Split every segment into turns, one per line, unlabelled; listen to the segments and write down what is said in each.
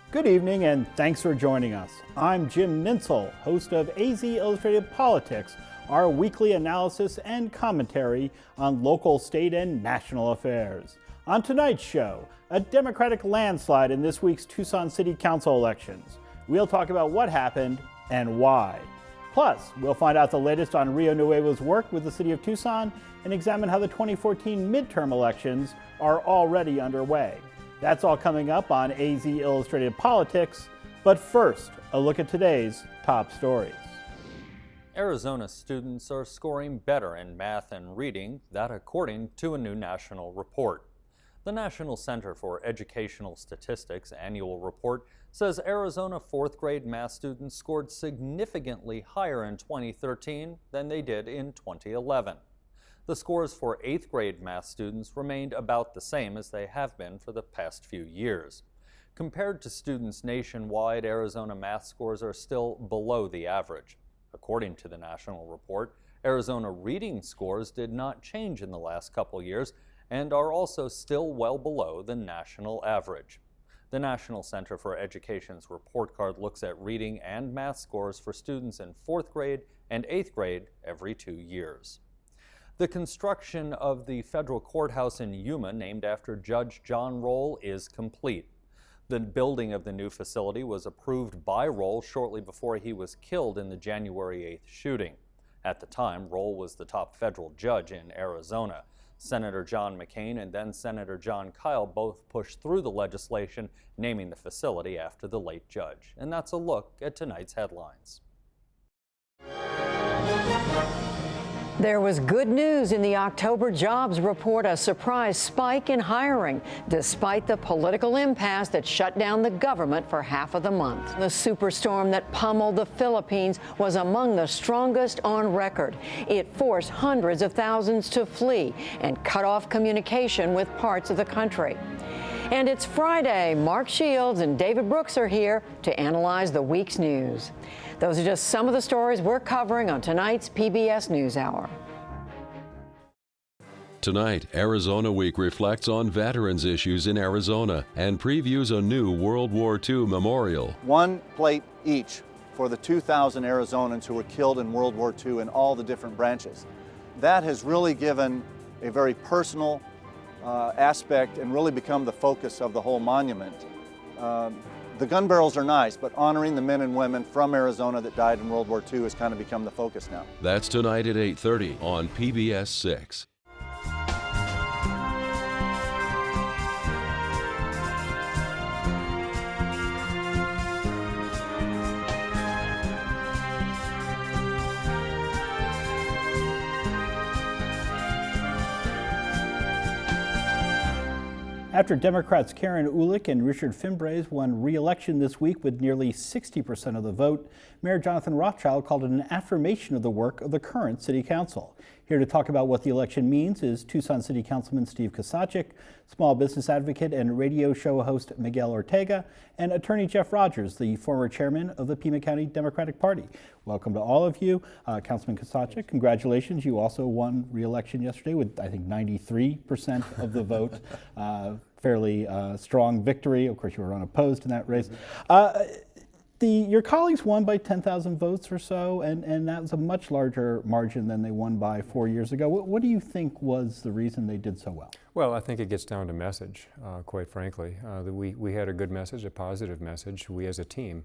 Good evening and thanks for joining us. I'm Jim Nintzel, host of AZ Illustrated Politics, our weekly analysis and commentary on local, state, and national affairs. On tonight's show, a Democratic landslide in this week's Tucson City Council elections. We'll talk about what happened and why. Plus, we'll find out the latest on Rio Nuevo's work with the city of Tucson and examine how the 2014 midterm elections are already underway. That's all coming up on AZ Illustrated Politics, but first, a look at today's top stories.
Arizona students are scoring better in math and reading, that according to a new national report. The National Center for Educational Statistics annual report says Arizona fourth grade math students scored significantly higher in 2013 than they did in 2011. The scores for 8th grade math students remained about the same as they have been for the past few years. Compared to students nationwide, Arizona math scores are still below the average. According to the national report, Arizona reading scores did not change in the last couple years and are also still well below the national average. The National Center for Education's report card looks at reading and math scores for students in 4th grade and 8th grade every 2 years. The construction of the federal courthouse in Yuma, named after Judge John Roll, is complete. The building of the new facility was approved by Roll shortly before he was killed in the January 8th shooting. At the time, Roll was the top federal judge in Arizona. Senator John McCain and then Senator John Kyle both pushed through the legislation naming the facility after the late judge. And that's a look at tonight's headlines.
There was good news in the October jobs report, a surprise spike in hiring, despite the political impasse that shut down the government for half of the month. The superstorm that pummeled the Philippines was among the strongest on record. It forced hundreds of thousands to flee and cut off communication with parts of the country. And it's Friday. Mark Shields and David Brooks are here to analyze the week's news. Those are just some of the stories we're covering on tonight's PBS NewsHour.
Tonight, Arizona Week reflects on veterans issues in Arizona and previews a new World War II memorial.
One plate each for the 2,000 Arizonans who were killed in World War II in all the different branches. That has really given a very personal aspect and really become the focus of the whole monument. The gun barrels are nice, but honoring the men and women from Arizona that died in World War II has kind of become the focus now.
That's tonight at 8:30 on PBS 6.
After Democrats Karen Ulick and Richard Finbrays won re-election this week with nearly 60% of the vote, Mayor Jonathan Rothschild called it an affirmation of the work of the current city council. Here to talk about what the election means is Tucson City Councilman Steve Kozachik, small business advocate and radio show host Miguel Ortega, and attorney Jeff Rogers, the former chairman of the Pima County Democratic Party. Welcome to all of you. Councilman Kozachik, congratulations. You also won re-election yesterday with, I think, 93% of the vote. Fairly strong victory. Of course, you were unopposed in that race. Your colleagues won by 10,000 votes or so, and that was a much larger margin than they won by 4 years ago. What do you think was the reason they did so well?
Well, I think it gets down to message, quite frankly. We had a good message, a positive message, we as a team.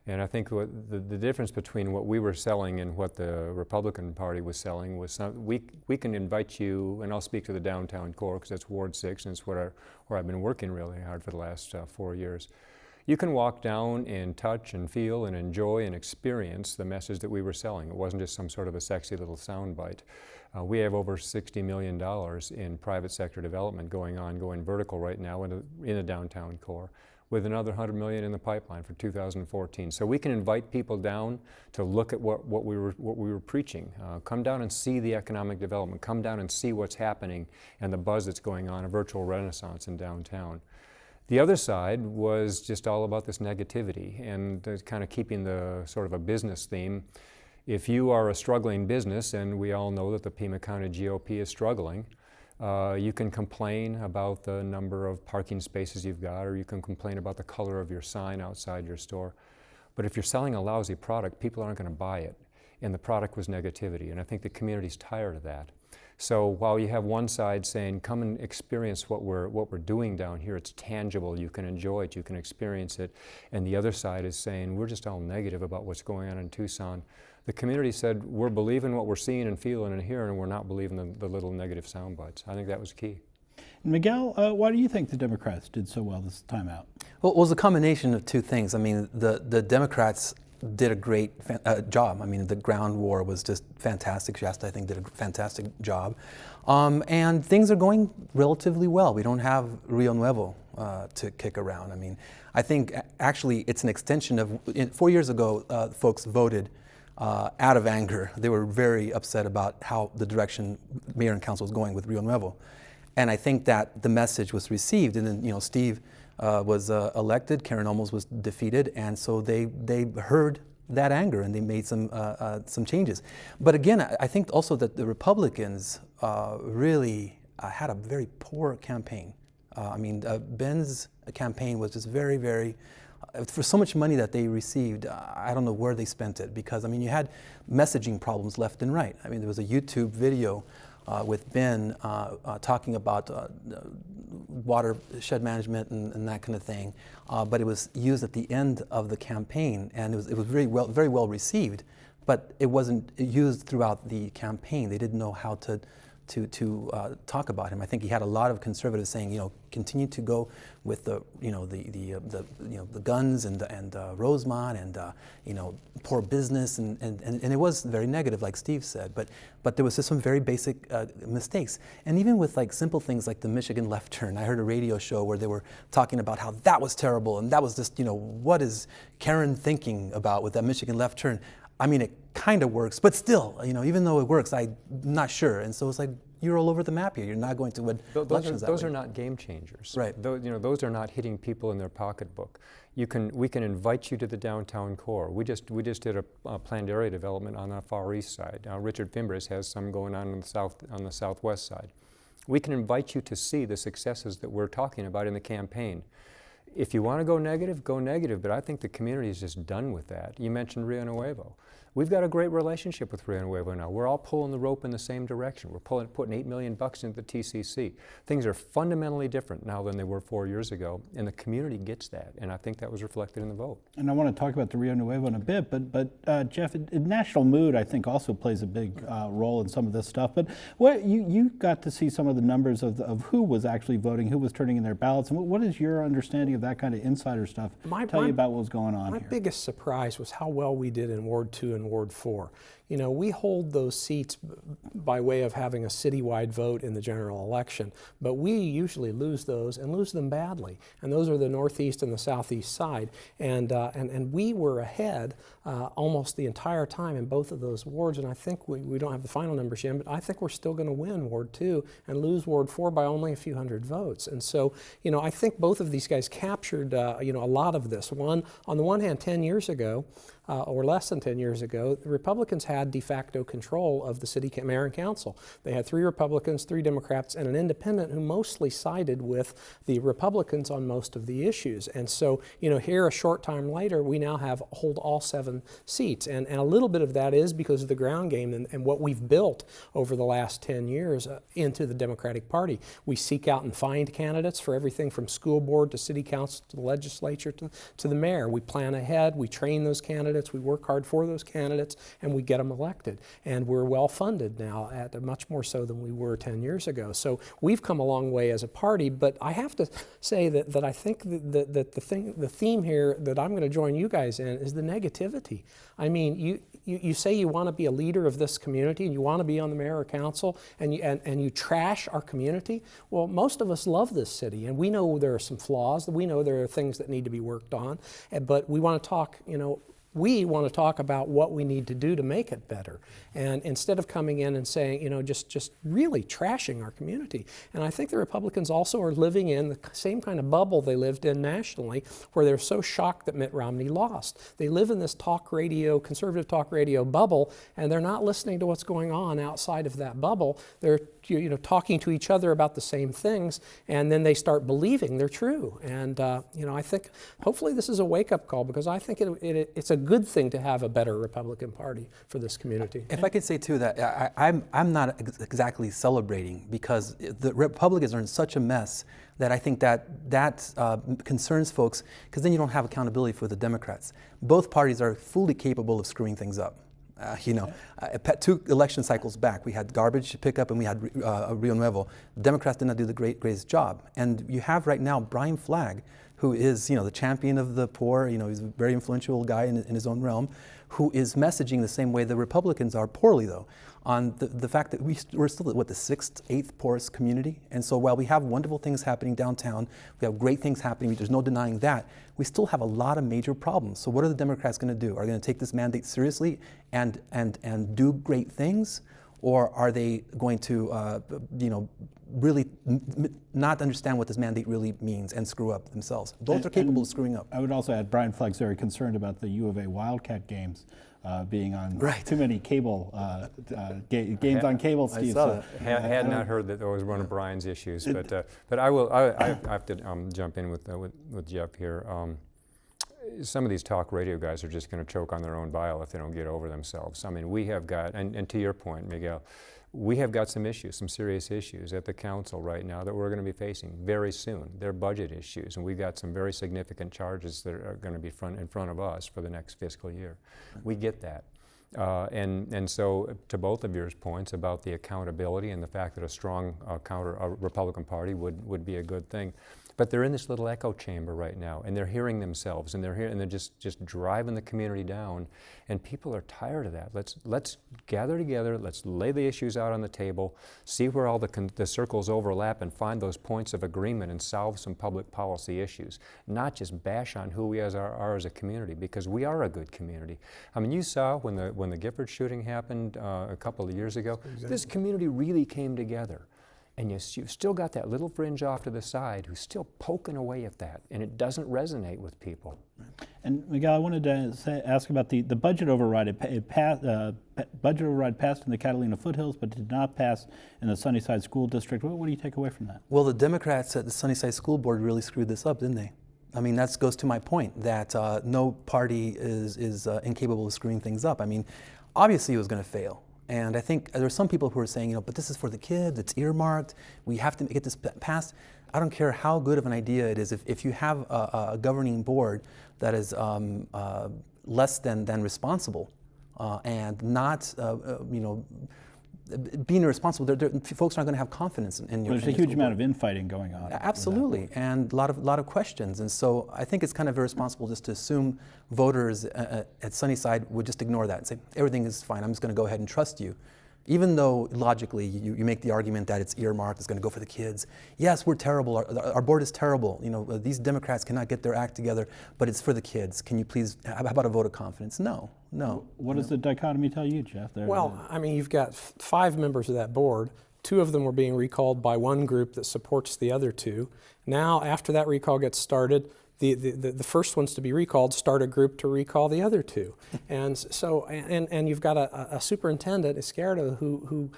And I think what the difference between what we were selling and what the Republican Party was selling was we can invite you, and I'll speak to the downtown core because that's Ward 6 and it's where I've been working really hard for the last 4 years. You can walk down and touch and feel and enjoy and experience the message that we were selling. It wasn't just some sort of a sexy little soundbite. We have over $60 million in private sector development going vertical right now in the downtown core, with another $100 million in the pipeline for 2014. So we can invite people down to look at what we were preaching. Come down and see the economic development. Come down and see what's happening and the buzz that's going on, a virtual renaissance in downtown. The other side was just all about this negativity and kind of keeping the sort of a business theme. If you are a struggling business, and we all know that the Pima County GOP is struggling, You can complain about the number of parking spaces you've got, or you can complain about the color of your sign outside your store. But if you're selling a lousy product, people aren't going to buy it. And the product was negativity, and I think the community's tired of that. So while you have one side saying, come and experience what we're doing down here, it's tangible, you can enjoy it, you can experience it, and the other side is saying, we're just all negative about what's going on in Tucson. The community said, we're believing what we're seeing and feeling and hearing, and we're not believing the little negative sound bites. I think that was key.
Miguel, why do you think the Democrats did so well this time out?
Well, it was a combination of two things. I mean, the Democrats did a great job. I mean, the ground war was just fantastic. Shasta, I think, did a fantastic job. And things are going relatively well. We don't have Rio Nuevo to kick around. I mean, I think actually it's an extension of, 4 years ago, folks voted out of anger. They were very upset about how the direction mayor and council was going with Rio Nuevo. And I think that the message was received. And then, you know, Steve was elected, Karen Olmos was defeated, and so they heard that anger and they made some changes. But again, I think also that the Republicans really had a very poor campaign. I mean, Ben's campaign was just very, very, for so much money that they received, I don't know where they spent it, because I mean, you had messaging problems left and right. I mean, there was a YouTube video with Ben talking about watershed management and that kind of thing, but it was used at the end of the campaign, and it was very well received, but it wasn't used throughout the campaign. They didn't know how to talk about him. I think he had a lot of conservatives saying, you know, continue to go with the guns and Rosemont and you know, poor business and it was very negative, like Steve said. But there was just some very basic mistakes, and even with like simple things like the Michigan left turn. I heard a radio show where they were talking about how that was terrible, and that was just, you know, what is Karen thinking about with that Michigan left turn? I mean, it kind of works, but still, you know, even though it works, I'm not sure. And so it's like, you're all over the map here. You're not going to win elections that way.
Those are not game changers.
Right.
Those, you know, those are not hitting people in their pocketbook. We can invite you to the downtown core. We just did a planned area development on the far east side. Richard Fimbres has some going on the southwest side. We can invite you to see the successes that we're talking about in the campaign. If you want to go negative, but I think the community is just done with that. You mentioned Rio Nuevo. We've got a great relationship with Rio Nuevo now. We're all pulling the rope in the same direction. We're putting $8 million into the TCC. Things are fundamentally different now than they were 4 years ago, and the community gets that, and I think that was reflected in the vote.
And I want to talk about the Rio Nuevo in a bit, but Jeff, national mood, I think, also plays a big role in some of this stuff. But what you got to see some of the numbers of who was actually voting, who was turning in their ballots, and what is your understanding of that kind of insider stuff? Tell you about what was going on here.
My biggest surprise was how well we did in Ward 2 and Ward 4. You know, we hold those seats by way of having a citywide vote in the general election, but we usually lose those and lose them badly. And those are the northeast and the southeast side. And we were ahead almost the entire time in both of those wards. And I think we don't have the final numbers yet, but I think we're still going to win Ward 2 and lose Ward 4 by only a few hundred votes. And so, you know, I think both of these guys captured, you know, a lot of this. On the one hand, 10 years ago, or less than 10 years ago, the Republicans had de facto control of the city mayor and council. They had 3 Republicans, 3 Democrats, and an independent who mostly sided with the Republicans on most of the issues. And so, you know, here a short time later, we now hold all 7 seats. And a little bit of that is because of the ground game and what we've built over the last 10 years into the Democratic Party. We seek out and find candidates for everything from school board to city council to the legislature to the mayor. We plan ahead, we train those candidates, we work hard for those candidates, and we get them elected. And we're well funded now, much more so than we were 10 years ago. So we've come a long way as a party, but I have to say that I think that the theme here that I'm going to join you guys in is the negativity. I mean, you say you want to be a leader of this community and you want to be on the mayor or council and you trash our community. Well, most of us love this city and we know there are some flaws, we know there are things that need to be worked on, but we want to talk, you know, we want to talk about what we need to do to make it better. And instead of coming in and saying, you know, just really trashing our community. And I think the Republicans also are living in the same kind of bubble they lived in nationally, where they're so shocked that Mitt Romney lost. They live in this talk radio, conservative talk radio bubble, and they're not listening to what's going on outside of that bubble. They're talking to each other about the same things, and then they start believing they're true. And I think hopefully this is a wake-up call, because I think it's a good thing to have a better Republican Party for this community.
If I could say too that I'm not exactly celebrating, because the Republicans are in such a mess that I think that concerns folks, because then you don't have accountability for the Democrats. Both parties are fully capable of screwing things up. 2 election cycles back, we had garbage pickup and we had Rio Nuevo. The Democrats did not do the greatest job. And you have right now Brian Flagg, who is the champion of the poor. He's a very influential guy in his own realm, who is messaging the same way the Republicans are, poorly though, on the fact that we're still the 6th, 8th poorest community. And so while we have wonderful things happening downtown, we have great things happening, there's no denying that, we still have a lot of major problems. So what are the Democrats going to do? Are they going to take this mandate seriously and do great things? Or are they going to, really not understand what this mandate really means and screw up themselves? Both are capable of screwing up.
I would also add Brian Flagg's very concerned about the U of A Wildcat games being on too many cable games on cable. Steve,
I saw that. Had not heard that was one of Brian's issues, but I will. I have to jump in with Jeff here. Some of these talk radio guys are just going to choke on their own bile if they don't get over themselves. I mean, we have got, and to your point, Miguel, we have got some issues, some serious issues at the council right now that we're going to be facing very soon. They're budget issues, and we've got some very significant charges that are going to be in front of us for the next fiscal year. We get that. And so to both of your points about the accountability and the fact that a strong Republican Party would be a good thing. But they're in this little echo chamber right now, and they're hearing themselves, and they're just driving the community down, and people are tired of that. Let's gather together, let's lay the issues out on the table, see where all the circles overlap, and find those points of agreement and solve some public policy issues, not just bash on who we are as a community, because we are a good community. I mean, you saw when the Gifford shooting happened a couple of years ago, this community really came together. And you've still got that little fringe off to the side who's still poking away at that, and it doesn't resonate with people.
And Miguel, I wanted to ask about the budget override. Budget override passed in the Catalina foothills, but did not pass in the Sunnyside School District. What do you take away from that?
Well, the Democrats at the Sunnyside School Board really screwed this up, didn't they? I mean, that goes to my point that no party is incapable of screwing things up. I mean, obviously it was going to fail. And I think there are some people who are saying, but this is for the kids, it's earmarked, we have to get this passed. I don't care how good of an idea it is. If you have a governing board that is less than responsible and not, being irresponsible, folks aren't going to have confidence in your.
There's a huge amount of infighting going on.
Absolutely, and a lot of questions. And so I think it's kind of irresponsible just to assume voters at Sunnyside would just ignore that and say, everything is fine, I'm just going to go ahead and trust you. Even though logically you make the argument that it's earmarked, it's going to go for the kids. Yes, we're terrible, our board is terrible. These Democrats cannot get their act together, but it's for the kids. Can you please, how about a vote of confidence? No.
What does the dichotomy tell you, Jeff?
Well, I mean, you've got 5 members of that board. 2 of them were being recalled by one group that supports the other 2. Now, after that recall gets started, the first ones to be recalled start a group to recall the other 2. And so, and you've got a superintendent, Izquierdo, who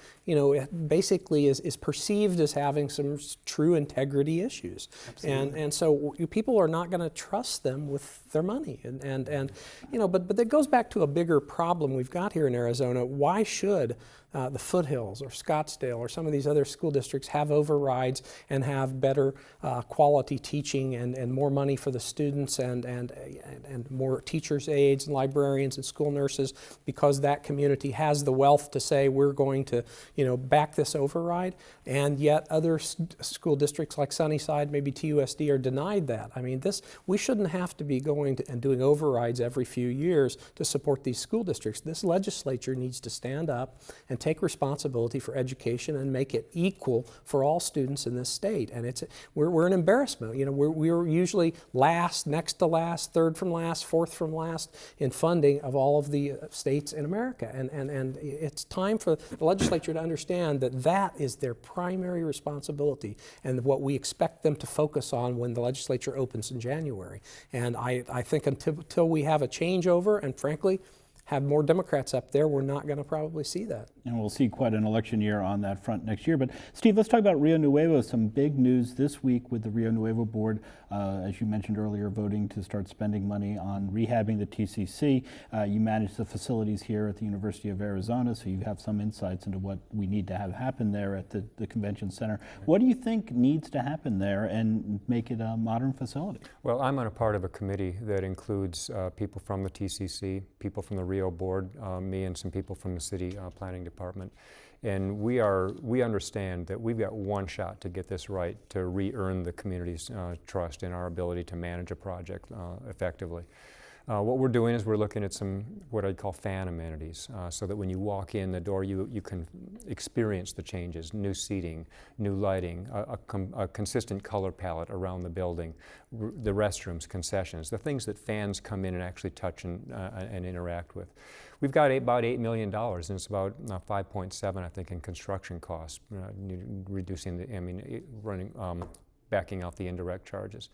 basically is perceived as having some true integrity issues. And so people are not going to trust them with their money. But that goes back to a bigger problem we've got here in Arizona. Why should the foothills or Scottsdale or some of these other school districts have overrides and have better quality teaching and more money for the students and more teachers' aides and librarians and school nurses, because that community has the wealth to say we're going to back this override, and yet other school districts like Sunnyside, maybe TUSD, are denied that. I mean, we shouldn't have to be going and doing overrides every few years to support these school districts. This legislature needs to stand up and take responsibility for education and make it equal for all students in this state. And we're an embarrassment. We're usually last, next to last, third from last, fourth from last in funding of all of the states in America. And it's time for the legislature to understand that is their primary responsibility and what we expect them to focus on when the legislature opens in January. And I think until we have a changeover, and frankly, have more Democrats up there, we're not going to probably see that.
And we'll see quite an election year on that front next year. But Steve, let's talk about Rio Nuevo. Some big news this week with the Rio Nuevo board, as you mentioned earlier, voting to start spending money on rehabbing the TCC. You manage the facilities here at the University of Arizona, so you have some insights into what we need to have happen there at the convention center. What do you think needs to happen there and make it a modern facility?
Well, I'm on a part of a committee that includes people from the TCC, people from the Rio board, me and some people from the city planning department. And we understand that we've got one shot to get this right, to re-earn the community's trust in our ability to manage a project effectively. What we're doing is we're looking at some what I'd call fan amenities, so that when you walk in the door, you can experience the changes: new seating, new lighting, a consistent color palette around the building, the restrooms, concessions, the things that fans come in and actually touch and interact with. We've got about $8 million, and it's about 5.7, I think, in construction costs, reducing the, backing out the indirect charges.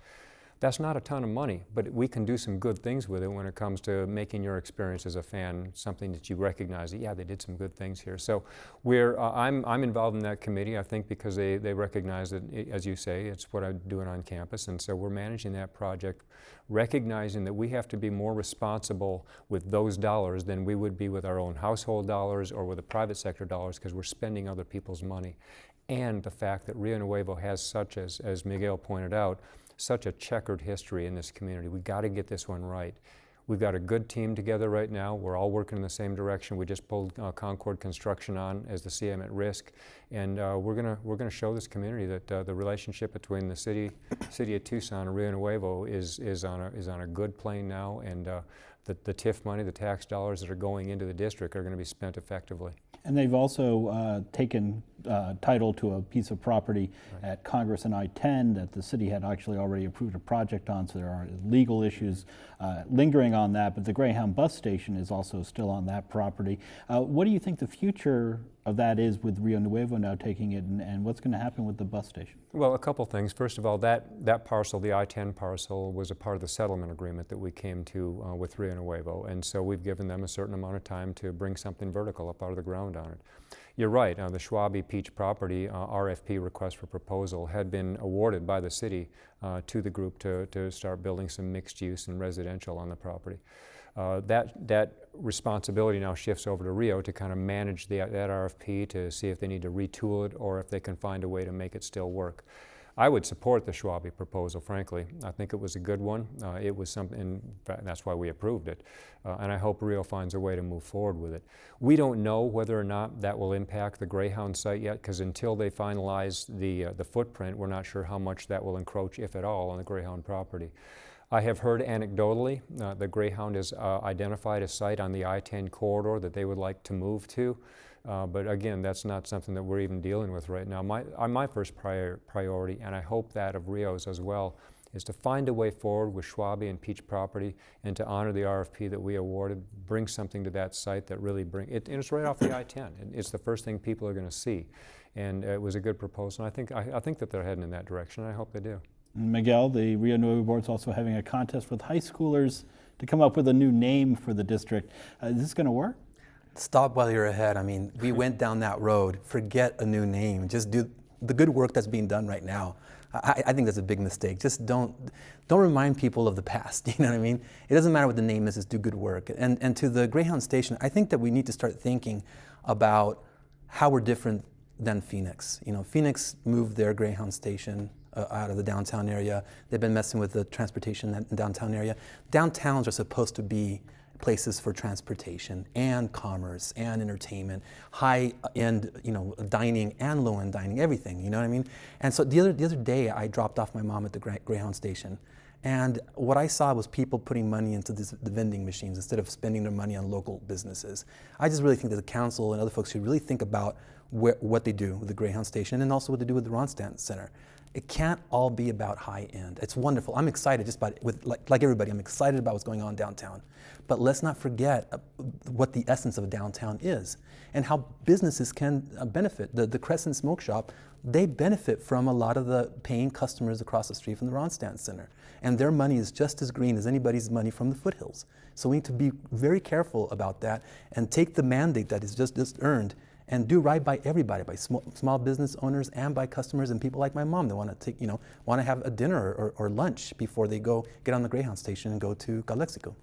That's not a ton of money, but we can do some good things with it when it comes to making your experience as a fan something that you recognize that, yeah, they did some good things here. So I'm involved in that committee, I think, because they recognize that, as you say, it's what I'm doing on campus, and so we're managing that project, recognizing that we have to be more responsible with those dollars than we would be with our own household dollars or with the private sector dollars, because we're spending other people's money. And the fact that Rio Nuevo has such, as Miguel pointed out, such a checkered history in this community. We've got to get this one right. We've got a good team together right now. We're all working in the same direction. We just pulled Concord Construction on as the CM at risk, and we're gonna show this community that the relationship between the city of Tucson and Rio Nuevo is on a good plane now, and the TIF money, the tax dollars that are going into the district, are going to be spent effectively.
And they've also taken title to a piece of property at Congress and I-10 that the city had actually already approved a project on, so there are legal issues lingering on that, but the Greyhound bus station is also still on that property. What do you think the future of that is with Rio Nuevo now taking it, and what's going to happen with the bus station? Well,
a couple things. First of all, that parcel, the I-10 parcel, was a part of the settlement agreement that we came to with Rio Nuevo, and so we've given them a certain amount of time to bring something vertical up out of the ground on it. You're right, the Schwabe Peach property RFP, request for proposal, had been awarded by the city to the group to start building some mixed use and residential on the property. That responsibility now shifts over to Rio to kind of manage that RFP, to see if they need to retool it or if they can find a way to make it still work. I would support the Schwabe proposal, frankly. I think it was a good one. It was something, that's why we approved it. And I hope Rio finds a way to move forward with it. We don't know whether or not that will impact the Greyhound site yet, because until they finalize the footprint, we're not sure how much that will encroach, if at all, on the Greyhound property. I have heard anecdotally the Greyhound has identified a site on the I-10 corridor that they would like to move to. But again, that's not something that we're even dealing with right now. My first priority, and I hope that of Rio's as well, is to find a way forward with Schwabe and Peach property and to honor the RFP that we awarded, bring something to that site that really and it's right off the I-10. It's the first thing people are going to see. And it was a good proposal. I think that they're heading in that direction. I hope they do.
Miguel, the Rio Nuevo board is also having a contest with high schoolers to come up with a new name for the district. Is this going to work?
Stop while you're ahead. I mean, we went down that road. Forget a new name. Just do the good work that's being done right now. I think that's a big mistake. Just don't remind people of the past. You know what I mean? It doesn't matter what the name is. Just do good work. And to the Greyhound station, I think that we need to start thinking about how we're different than Phoenix. You know, Phoenix moved their Greyhound station out of the downtown area. They've been messing with the transportation in the downtown area. Downtowns are supposed to be places for transportation and commerce and entertainment, high-end, dining and low-end dining, everything, you know what I mean? And so the other day, I dropped off my mom at the Greyhound station, and what I saw was people putting money into the vending machines instead of spending their money on local businesses. I just really think that the council and other folks should really think about what they do with the Greyhound station and also what they do with the Ronstadt Center. It can't all be about high end. It's wonderful. I'm excited just about it. Like everybody, I'm excited about what's going on downtown. But let's not forget what the essence of a downtown is and how businesses can benefit. The Crescent Smoke Shop, they benefit from a lot of the paying customers across the street from the Ronstadt Center. And their money is just as green as anybody's money from the foothills. So we need to be very careful about that and take the mandate that is just earned and do right by everybody, by small business owners and by customers and people like my mom that want to take, want to have a dinner or lunch before they go get on the Greyhound station and go to Calexico.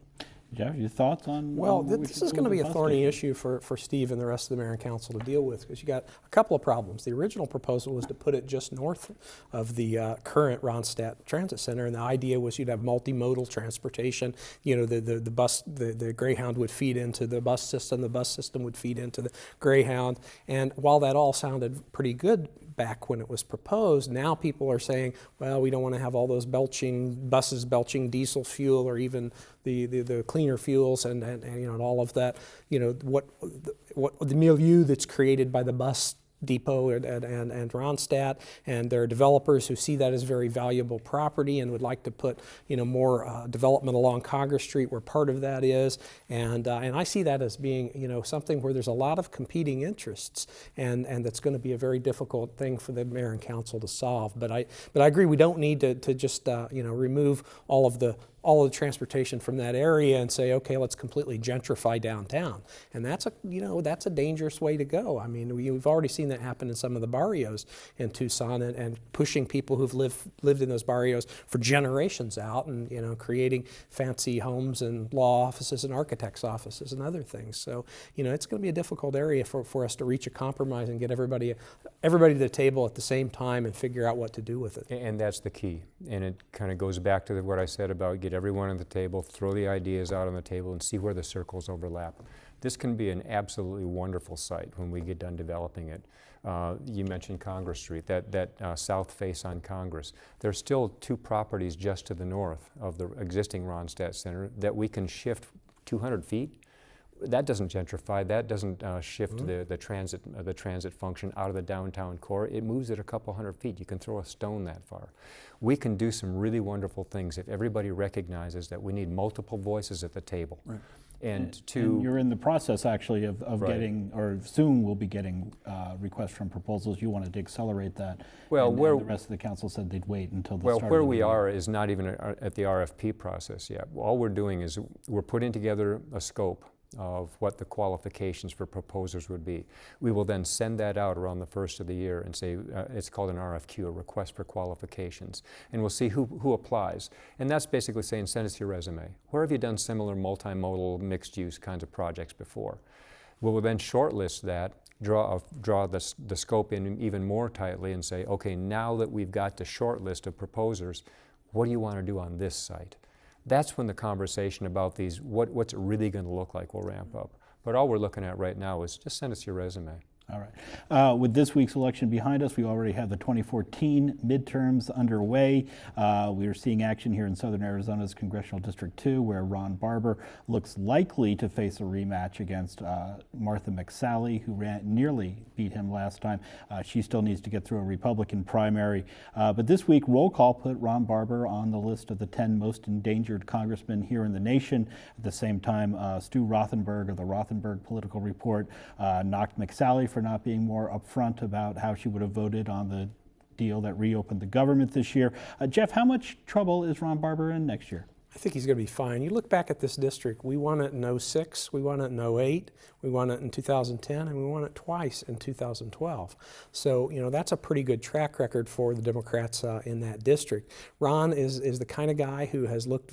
Jeff, your thoughts on?
Well, this is going to be a thorny issue for Steve and the rest of the mayor and council to deal with, because you got a couple of problems. The original proposal was to put it just north of the current Ronstadt Transit Center, and the idea was you'd have multimodal transportation. The bus, the Greyhound would feed into the bus system would feed into the Greyhound, and while that all sounded pretty good back when it was proposed, now people are saying, well, we don't want to have all those buses belching diesel fuel or even the cleaner fuels and all of that, what the milieu that's created by the bus depot and Ronstadt, and there are developers who see that as very valuable property and would like to put more development along Congress Street where part of that is, and I see that as being something where there's a lot of competing interests, and that's going to be a very difficult thing for the mayor and council to solve. But I agree, we don't need to just remove all of the transportation from that area and say, okay, let's completely gentrify downtown. And that's a dangerous way to go. I mean, we've already seen that happen in some of the barrios in Tucson, and pushing people who've lived in those barrios for generations out, and creating fancy homes and law offices and architects' offices and other things. So it's going to be a difficult area for us to reach a compromise and get everybody to the table at the same time and figure out what to do with it.
And that's the key. And it kind of goes back to what I said about get everyone on the table, throw the ideas out on the table, and see where the circles overlap. This can be an absolutely wonderful site when we get done developing it. You mentioned Congress Street, that south face on Congress. There's still two properties just to the north of the existing Ronstadt Center that we can shift 200 feet. That doesn't gentrify. That doesn't shift the transit function out of the downtown core. It moves it a couple hundred feet. You can throw a stone that far. We can do some really wonderful things if everybody recognizes that we need multiple voices at the table. Right. And
you're in the process actually of
right.
getting, or soon we'll be getting requests from proposals. You wanted to accelerate that.
Well,
and the rest of the council said they'd wait until the start
where
of the
we
year.
are is not even at the RFP process yet. All we're doing is we're putting together a scope of what the qualifications for proposers would be. We will then send that out around the first of the year and say, it's called an RFQ, a request for qualifications, and we'll see who applies. And that's basically saying, send us your resume. Where have you done similar multimodal, mixed-use kinds of projects before? We'll then shortlist that, draw the scope in even more tightly and say, okay, now that we've got the short list of proposers, what do you want to do on this site? That's when the conversation about these, what's it really going to look like, will ramp up. But all we're looking at right now is just send us your resume.
All right. With this week's election behind us, we already have the 2014 midterms underway. We are seeing action here in southern Arizona's Congressional District 2, where Ron Barber looks likely to face a rematch against Martha McSally, who nearly beat him last time. She still needs to get through a Republican primary. But this week, roll call put Ron Barber on the list of the 10 most endangered congressmen here in the nation. At the same time, Stu Rothenberg of the Rothenberg Political Report knocked McSally for not being more upfront about how she would have voted on the deal that reopened the government this year. Jeff, how much trouble is Ron Barber in next year?
I think he's going to be fine. You look back at this district, we won it in 2006, we won it in 2008, we won it in 2010, and we won it twice in 2012. So, that's a pretty good track record for the Democrats in that district. Ron is the kind of guy who has looked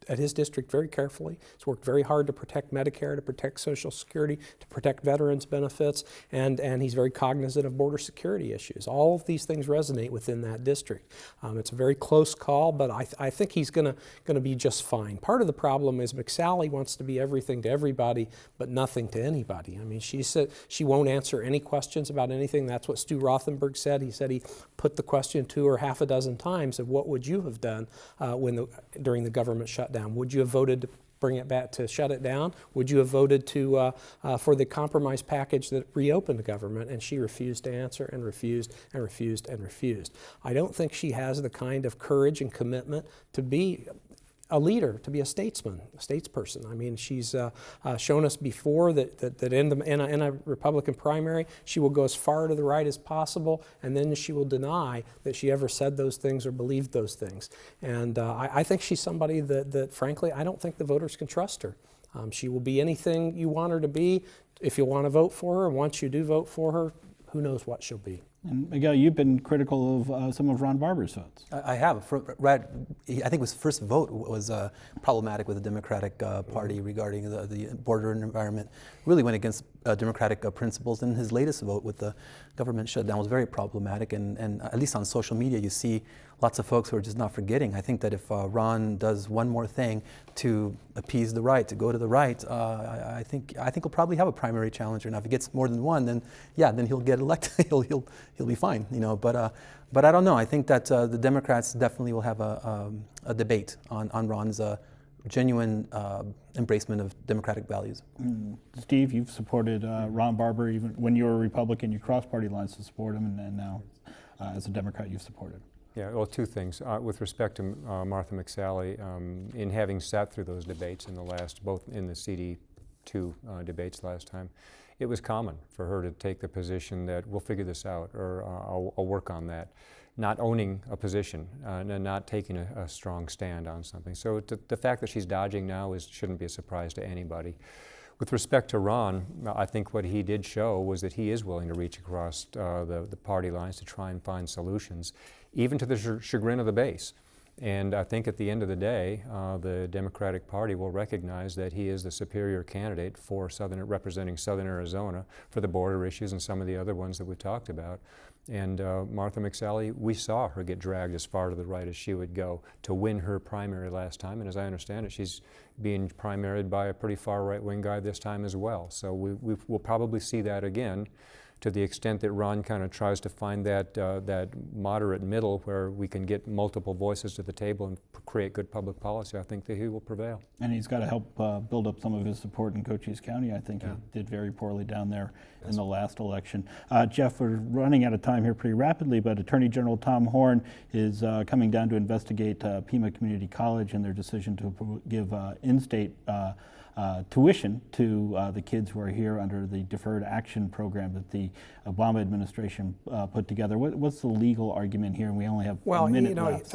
at his district very carefully. He's worked very hard to protect Medicare, to protect Social Security, to protect veterans benefits, and he's very cognizant of border security issues. All of these things resonate within that district. It's a very close call, but I think he's going to be just fine. Part of the problem is McSally wants to be everything to everybody, but nothing to anybody. I mean, she said she won't answer any questions about anything. That's what Stu Rothenberg said. He said he put the question to her half a dozen times of what would you have done during the government shutdown. Would you have voted bring it back, to shut it down? Would you have voted for the compromise package that reopened the government? And she refused to answer, and refused and refused and refused. I don't think she has the kind of courage and commitment to be a leader, to be a statesman, a statesperson. I mean, she's shown us before that in a Republican primary, she will go as far to the right as possible, and then she will deny that she ever said those things or believed those things. And I think she's somebody that, frankly, I don't think the voters can trust her. She will be anything you want her to be if you want to vote for her, and once you do vote for her, who knows what she'll be.
And Miguel, you've been critical of some of Ron Barber's votes.
I have. I think his first vote was problematic with the Democratic Party regarding the border environment. Really went against democratic principles, and his latest vote with the government shutdown was very problematic. And at least on social media, you see lots of folks who are just not forgetting. I think that if Ron does one more thing to appease the right, to go to the right, I think he'll probably have a primary challenger. Now, if he gets more than one, then yeah, then he'll get elected. he'll be fine, you know. But I don't know. I think that the Democrats definitely will have a debate on Ron's genuine embracement of democratic values.
Steve, you've supported Ron Barber even when you were a Republican. You crossed party lines to support him, and now as a Democrat, you've supported.
Yeah, well, two things. With respect to Martha McSally, in having sat through those debates in the last, both in the CD2 debates last time, it was common for her to take the position that we'll figure this out, or I'll work on that, not owning a position and not taking a strong stand on something. So the fact that she's dodging now shouldn't be a surprise to anybody. With respect to Ron, I think what he did show was that he is willing to reach across the party lines to try and find solutions, even to the chagrin of the base. And I think at the end of the day, the Democratic Party will recognize that he is the superior candidate for representing Southern Arizona for the border issues and some of the other ones that we talked about. And Martha McSally, we saw her get dragged as far to the right as she would go to win her primary last time. And as I understand it, she's being primaried by a pretty far right-wing guy this time as well. So we'll probably see that again, to the extent that Ron kind of tries to find that moderate middle where we can get multiple voices to the table and create good public policy. I think that he will prevail. And
he's got to help build up some of his support in Cochise County. I think he did very poorly down there in the last election. Jeff, we're running out of time here pretty rapidly, but Attorney General Tom Horne is coming down to investigate Pima Community College and their decision to give in-state tuition to the kids who are here under the Deferred Action Program that the Obama administration put together. What's the legal argument here? And we only have a minute left.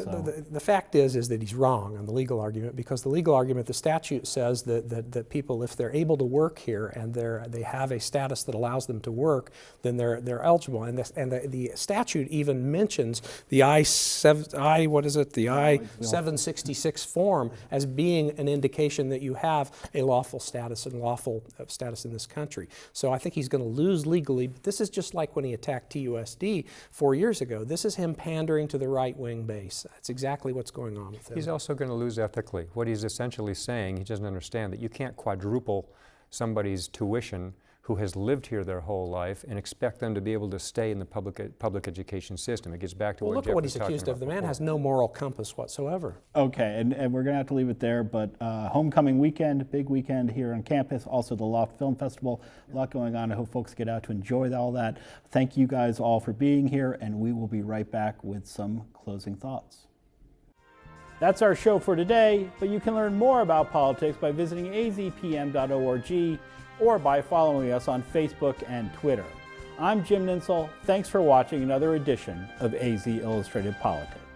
The fact is that he's wrong on the legal argument, because the legal argument, the statute says that people, if they're able to work here and they have a status that allows them to work, then they're eligible. And the statute even mentions the I-766 form as being an indication that you have a lawful status and lawful status in this country. So I think he's going to lose legally. But this is just like when he attacked TUSD 4 years ago. This is him pandering to the right-wing base. That's exactly what's going on with him.
He's also going to lose ethically. What he's essentially saying, he doesn't understand that you can't quadruple somebody's tuition who has lived here their whole life and expect them to be able to stay in the public education system. It gets back to
look at what he's accused of. The man has no moral compass whatsoever.
Okay, and we're going to have to leave it there, but homecoming weekend, big weekend here on campus, also the Loft Film Festival, a lot going on. I hope folks get out to enjoy all that. Thank you guys all for being here, and we will be right back with some closing thoughts. That's our show for today, but you can learn more about politics by visiting azpm.org or by following us on Facebook and Twitter. I'm Jim Nintzel. Thanks for watching another edition of AZ Illustrated Politics.